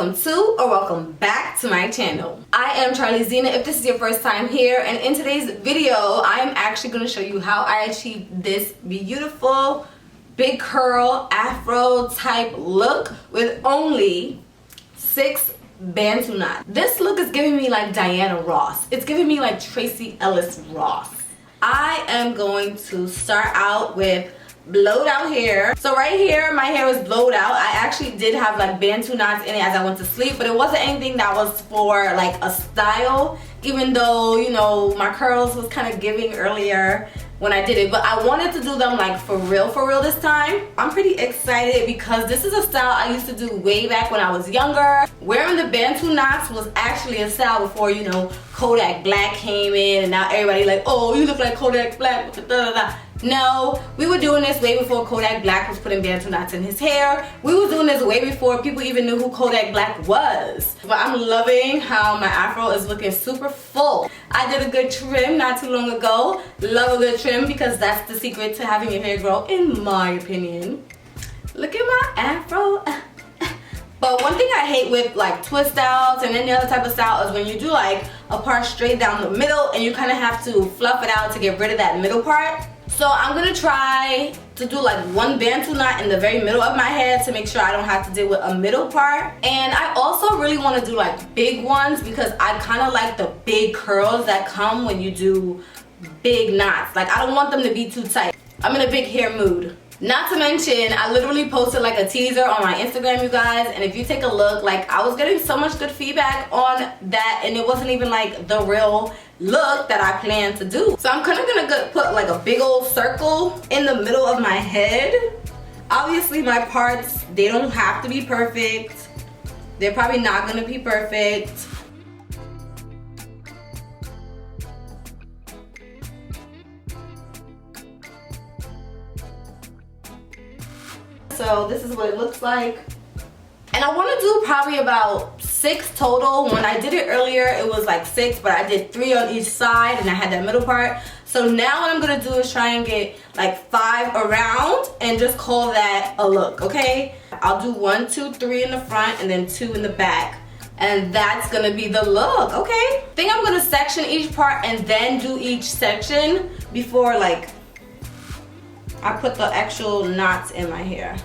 welcome to or welcome back to my channel. I am Charlie Zena if this is your first time here, and in today's video I'm actually going to show you how I achieved this beautiful big curl afro type look with only 6 Bantu knots. This look is giving me like Diana Ross. It's giving me like Tracy Ellis Ross. I am going to start out with blowed out hair. So right here my hair is blowed out. I actually did have like Bantu knots in it as I went to sleep, but it wasn't anything that was for like a style, even though, you know, my curls was kind of giving earlier when I did it, but I wanted to do them like for real this time. I'm pretty excited because this is a style I used to do way back when I was younger. Wearing the Bantu knots was actually a style before, you know, Kodak Black came in and now everybody like, oh, you look like Kodak Black with the da-da-da. No, we were doing this way before Kodak Black was putting Bantu knots in his hair. We were doing this way before people even knew who Kodak Black was. But I'm loving how my afro is looking super full. I did a good trim not too long ago. Love a good trim because that's the secret to having your hair grow, in my opinion. Look at my afro. But one thing I hate with like twist styles and any other type of style is when you do like a part straight down the middle and you kind of have to fluff it out to get rid of that middle part. So I'm gonna try to do like one Bantu knot in the very middle of my head to make sure I don't have to deal with a middle part. And I also really want to do like big ones because I kind of like the big curls that come when you do big knots. Like I don't want them to be too tight. I'm in a big hair mood. Not to mention, I literally posted like a teaser on my Instagram, you guys, and if you take a look, like I was getting so much good feedback on that, and it wasn't even like the real look that I planned to do. So I'm kind of gonna put like a big old circle in the middle of my head. Obviously my parts, they don't have to be perfect. They're probably not gonna be perfect. So this is what it looks like. And I want to do probably about 6 total. When I did it earlier, it was like 6, but I did 3 on each side and I had that middle part. So now what I'm going to do is try and get like 5 around and just call that a look, okay? I'll do 1, 2, 3 in the front and then 2 in the back. And that's going to be the look, okay? I think I'm going to section each part and then do each section before like I put the actual knots in my hair.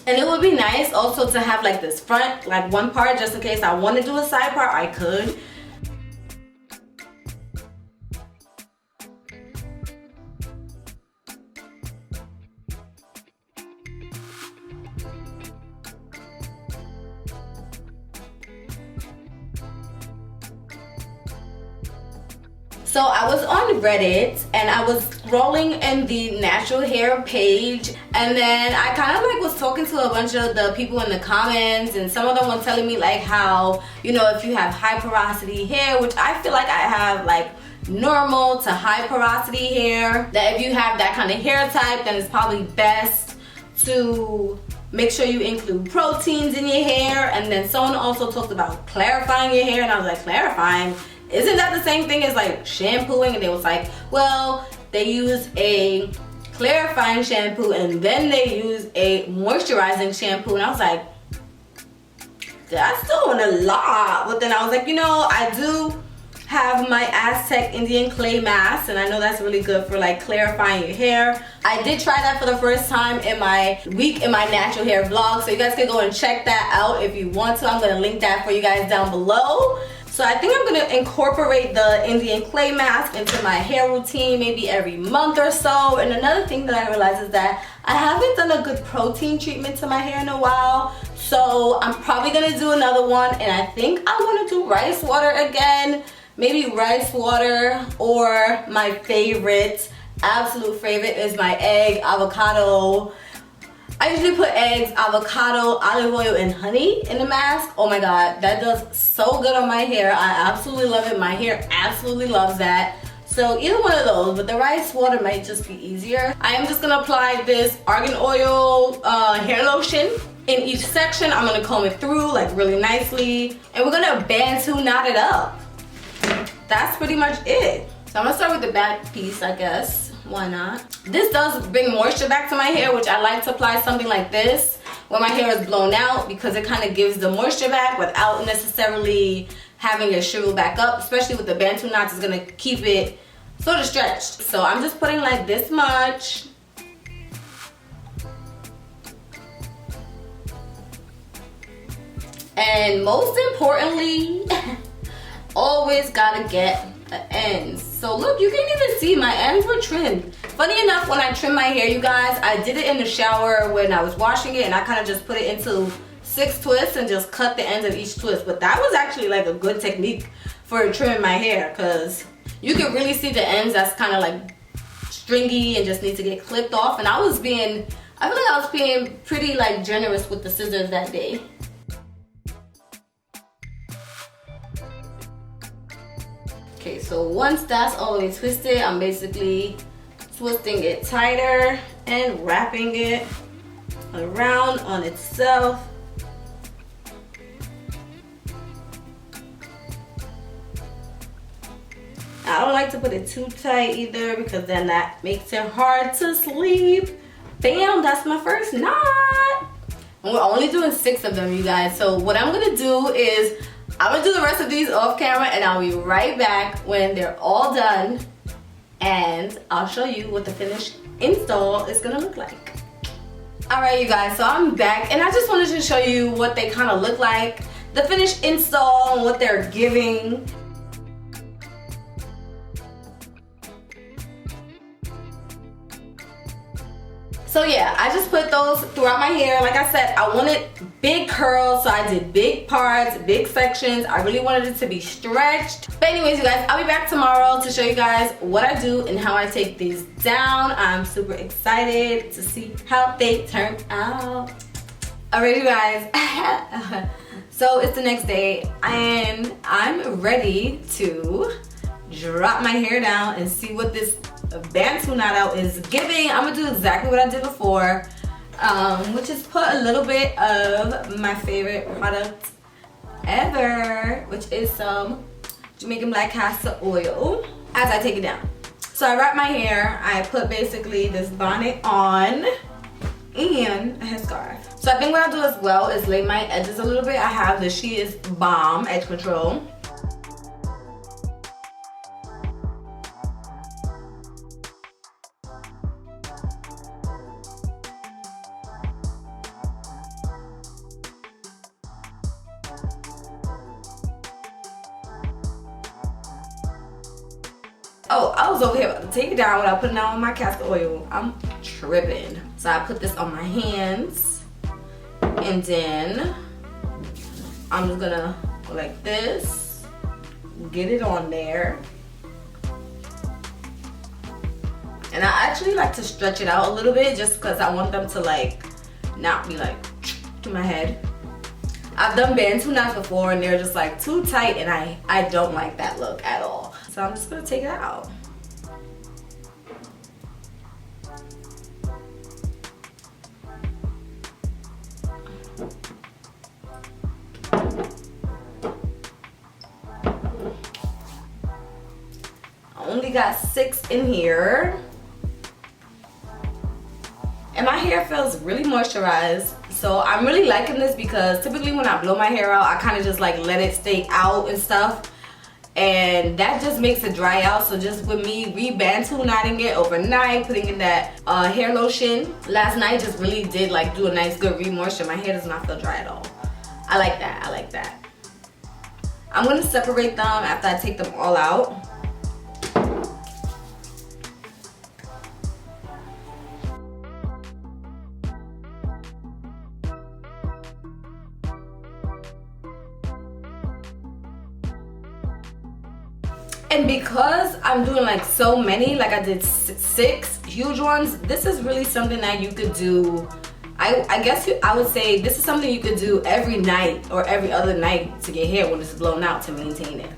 And it would be nice also to have like this front, like one part, just in case I want to do a side part, I could. So I was on Reddit and I was scrolling in the natural hair page, and then I kind of like was talking to a bunch of the people in the comments, and some of them were telling me like how, you know, if you have high porosity hair, which I feel like I have like normal to high porosity hair, that if you have that kind of hair type, then it's probably best to make sure you include proteins in your hair. And then someone also talked about clarifying your hair, and I was like, clarifying? Isn't that the same thing as like shampooing? And they was like, well, they use a clarifying shampoo and then they use a moisturizing shampoo. And I was like, that's doing a lot. But then I was like, you know, I do have my Aztec Indian clay mask, and I know that's really good for like clarifying your hair. I did try that for the first time in my week in my natural hair vlog, so you guys can go and check that out if you want to. I'm going to link that for you guys down below. So I think I'm going to incorporate the Indian clay mask into my hair routine maybe every month or so. And another thing that I realized is that I haven't done a good protein treatment to my hair in a while. So I'm probably going to do another one, and I think I want to do rice water again. Maybe rice water, or my favorite, absolute favorite is my egg avocado. I usually put eggs, avocado, olive oil, and honey in the mask. Oh my god, that does so good on my hair. I absolutely love it. My hair absolutely loves that. So either one of those, but the rice water might just be easier. I am just gonna apply this argan oil hair lotion in each section. I'm gonna comb it through like really nicely, and we're gonna Bantu knot it up. That's pretty much it. So I'm gonna start with the back piece, I guess. Why not? This does bring moisture back to my hair, which I like to apply something like this when my hair is blown out, because it kind of gives the moisture back without necessarily having it shrivel back up. Especially with the Bantu Knots, it's gonna keep it sort of stretched. So I'm just putting like this much. And most importantly, always gotta get the ends. So look, you can even see my ends were trimmed. Funny enough, when I trim my hair, you guys, I did it in the shower when I was washing it, and I kind of just put it into 6 twists and just cut the ends of each twist. But that was actually like a good technique for trimming my hair, because you can really see the ends that's kind of like stringy and just need to get clipped off. And I feel like I was being pretty like generous with the scissors that day. Okay, so once that's all the way twisted, I'm basically twisting it tighter and wrapping it around on itself. I don't like to put it too tight either, because then that makes it hard to sleep. Bam, that's my first knot. And we're only doing 6 of them, you guys. So what I'm gonna do is I'm gonna do the rest of these off camera, and I'll be right back when they're all done, and I'll show you what the finished install is gonna look like. Alright, you guys, so I'm back, and I just wanted to show you what they kind of look like, the finished install and what they're giving. So yeah, I just put those throughout my hair. Like I said, I wanted big curls, so I did big parts, big sections. I really wanted it to be stretched. But anyways, you guys, I'll be back tomorrow to show you guys what I do and how I take these down. I'm super excited to see how they turn out. Alright, you guys. So it's the next day, and I'm ready to drop my hair down and see what this Bantu knot out is giving. I'm gonna do exactly what I did before, which is put a little bit of my favorite product ever, which is some Jamaican black castor oil, as I take it down. So I wrap my hair, I put basically this bonnet on and a headscarf. So I think what I'll do as well is lay my edges a little bit. I have the She Is Bomb Edge Control. Oh, I was over here about to take it down without putting down my castor oil. I'm tripping. So I put this on my hands, and then I'm just gonna go like this, get it on there. And I actually like to stretch it out a little bit, just because I want them to like not be like to my head. I've done Bantu knots before, and they're just like too tight, and I don't like that look at all. So I'm just gonna take it out. I only got 6 in here. And my hair feels really moisturized. So I'm really liking this, because typically when I blow my hair out, I kind of just like let it stay out and stuff. And that just makes it dry out. So just with me re-Bantu knotting it overnight, putting in that hair lotion last night, just really did like do a nice good re-moisture. My hair does not feel dry at all. I like that, I like that. I'm gonna separate them after I take them all out. And because I'm doing like so many, like I did 6 huge ones, this is really something that you could do. I guess I would say this is something you could do every night or every other night to get hair when it's blown out, to maintain it.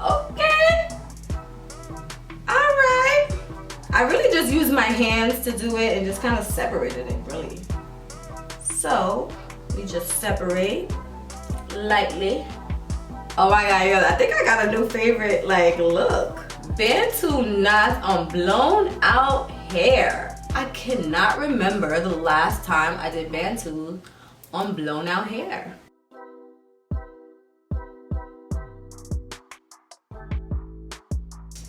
Okay. Alright. I really just used my hands to do it and just kind of separated it, really. So we just separate lightly. Oh my god, yo, I think I got a new favorite, like, look. Bantu knots on blown out hair. I cannot remember the last time I did Bantu on blown out hair.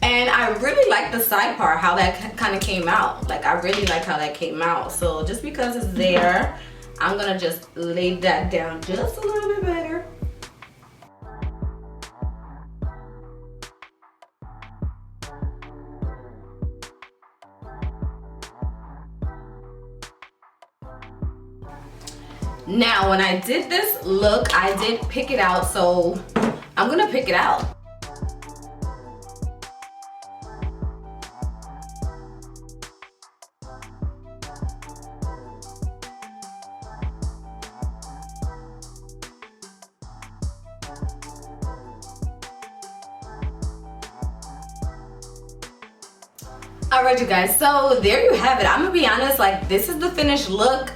And I really like the side part, how that kind of came out. Like, I really like how that came out. So just because it's there, I'm gonna just lay that down just a little bit better. Now, when I did this look, I did pick it out, so I'm gonna pick it out. Alright you guys, so there you have it. I'm gonna be honest, like, this is the finished look.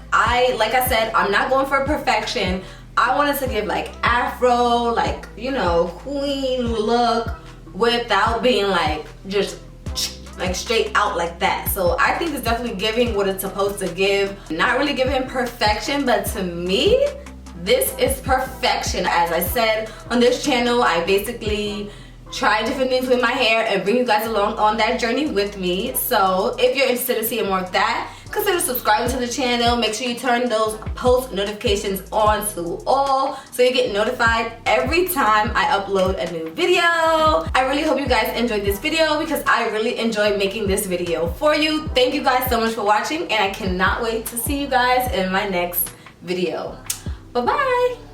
Like I said, I'm not going for perfection. I wanted to give like afro, like, you know, queen look without being like just like straight out like that. So I think it's definitely giving what it's supposed to give. Not really giving perfection, but to me, this is perfection. As I said on this channel, I basically try different things with my hair and bring you guys along on that journey with me. So if you're interested in seeing more of that, consider subscribing to the channel. Make sure you turn those post notifications on to all so you get notified every time I upload a new video. I really hope you guys enjoyed this video because I really enjoyed making this video for you. Thank you guys so much for watching, and I cannot wait to see you guys in my next video. Bye bye.